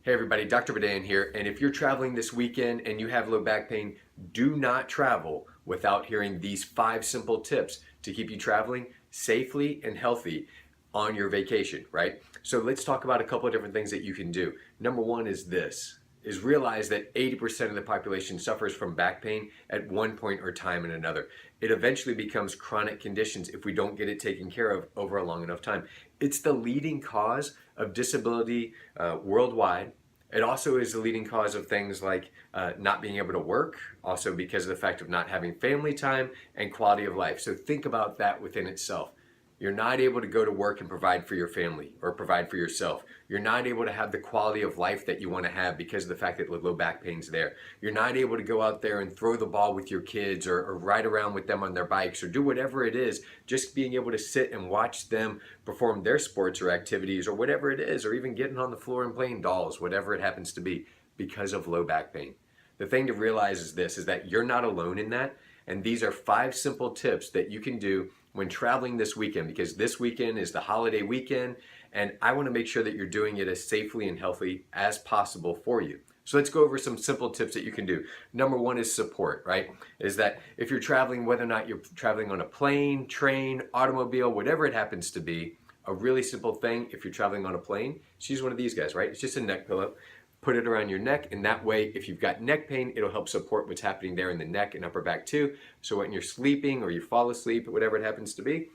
Hey everybody, Dr. Badayan here, and if you're traveling this weekend and you have low back pain, do not travel without hearing these 5 simple tips to keep you traveling safely and healthy on your vacation, right? So let's talk about a couple of different things that you can do. Number one is this, is realize that 80% of the population suffers from back pain at one point or time or another. It eventually becomes chronic conditions if we don't get it taken care of over a long enough time. It's the leading cause of disability worldwide. It also is the leading cause of things like not being able to work, also because of the fact of not having family time and quality of life. So think about that within itself. You're not able to go to work and provide for your family or provide for yourself. You're not able to have the quality of life that you want to have because of the fact that low back pain's there. You're not able to go out there and throw the ball with your kids or ride around with them on their bikes or do whatever it is. Just being able to sit and watch them perform their sports or activities or whatever it is, or even getting on the floor and playing dolls, whatever it happens to be, because of low back pain. The thing to realize is this, is that you're not alone in that. And these are 5 simple tips that you can do when traveling this weekend, because this weekend is the holiday weekend and I want to make sure that you're doing it as safely and healthy as possible for you. So let's go over some simple tips that you can do. Number one is support, right? Is that if you're traveling, whether or not you're traveling on a plane, train, automobile, whatever it happens to be, a really simple thing if you're traveling on a plane, just use one of these guys, right? It's just a neck pillow. Put it around your neck, and that way, if you've got neck pain, it'll help support what's happening there in the neck and upper back too. So when you're sleeping or you fall asleep, whatever it happens to be,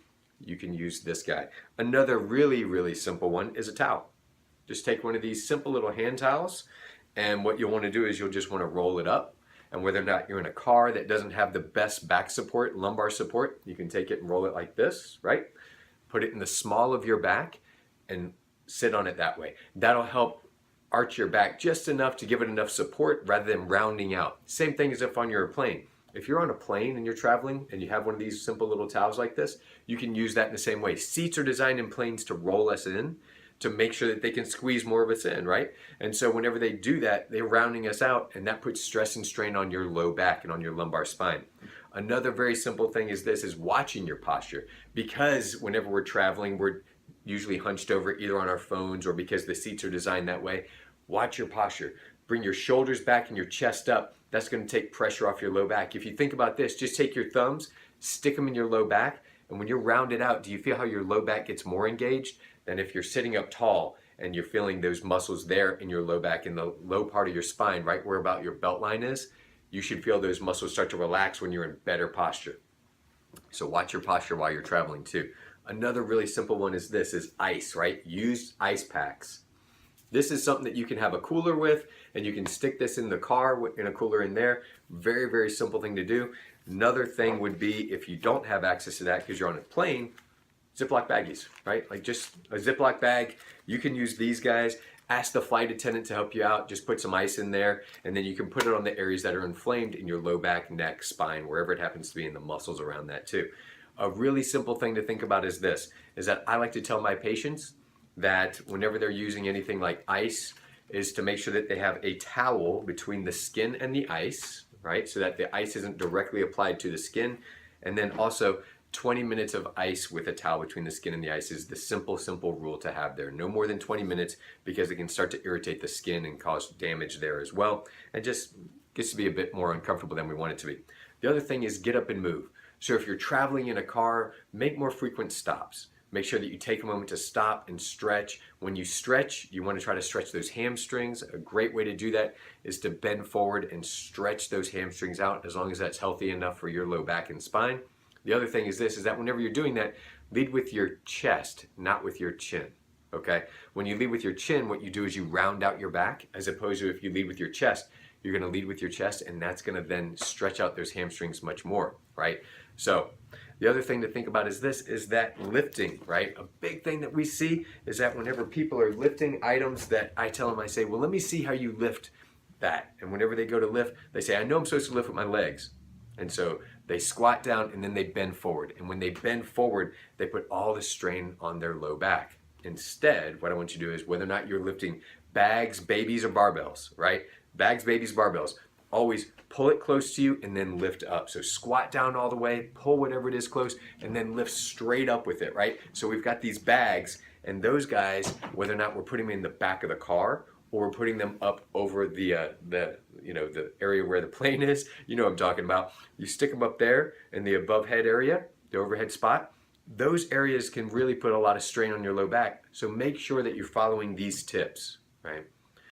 you can use this guy. Another really, really simple one is a towel. Just take one of these simple little hand towels, and what you'll want to do is you'll just want to roll it up. And whether or not you're in a car that doesn't have the best back support, lumbar support, you can take it and roll it like this, right? Put it in the small of your back and sit on it that way. That'll help arch your back just enough to give it enough support rather than rounding out. Same thing as if on your plane. If you're on a plane and you're traveling and you have one of these simple little towels like this, you can use that in the same way. Seats are designed in planes to roll us in, to make sure that they can squeeze more of us in, right? And so whenever they do that, they're rounding us out, and that puts stress and strain on your low back and on your lumbar spine. Another very simple thing is this, is watching your posture. Because whenever we're traveling, we're usually hunched over either on our phones or because the seats are designed that way. Watch your posture. Bring your shoulders back and your chest up. That's going to take pressure off your low back. If you think about this, just take your thumbs, stick them in your low back, and when you're rounded out, do you feel how your low back gets more engaged than if you're sitting up tall and you're feeling those muscles there in your low back, in the low part of your spine, right where about your belt line is? You should feel those muscles start to relax when you're in better posture. So watch your posture while you're traveling too. Another really simple one is this, is ice, right? Use ice packs. This is something that you can have a cooler with, and you can stick this in the car in a cooler in there. Very, very simple thing to do. Another thing would be, if you don't have access to that because you're on a plane, Ziploc baggies, right? Like just a Ziploc bag. You can use these guys. Ask the flight attendant to help you out. Just put some ice in there, and then you can put it on the areas that are inflamed in your low back, neck, spine, wherever it happens to be, in the muscles around that too. A really simple thing to think about is this, is that I like to tell my patients that whenever they're using anything like ice, is to make sure that they have a towel between the skin and the ice, right? So that the ice isn't directly applied to the skin. And then also 20 minutes of ice with a towel between the skin and the ice is the simple rule to have there. No more than 20 minutes, because it can start to irritate the skin and cause damage there as well. And just gets to be a bit more uncomfortable than we want it to be. The other thing is get up and move. So if you're traveling in a car, make more frequent stops. Make sure that you take a moment to stop and stretch. When you stretch, you want to try to stretch those hamstrings. A great way to do that is to bend forward and stretch those hamstrings out, as long as that's healthy enough for your low back and spine. The other thing is this, is that whenever you're doing that, lead with your chest, not with your chin, okay? When you lead with your chin, what you do is you round out your back, as opposed to if you lead with your chest, you're going to lead with your chest, and that's going to then stretch out those hamstrings much more, right? So the other thing to think about is this, is that lifting, right? A big thing that we see is that whenever people are lifting items, that I tell them, I say, well, let me see how you lift that. And whenever they go to lift, they say, I know I'm supposed to lift with my legs. And so they squat down and then they bend forward. And when they bend forward, they put all the strain on their low back. Instead, what I want you to do is, whether or not you're lifting bags, babies, or barbells, right? Bags, babies, barbells. Always pull it close to you and then lift up. So squat down all the way, pull whatever it is close, and then lift straight up with it, right? So we've got these bags, and those guys, whether or not we're putting them in the back of the car or we're putting them up over the the area where the plane is. You know what I'm talking about. You stick them up there in the above head area, the overhead spot. Those areas can really put a lot of strain on your low back. So make sure that you're following these tips, right?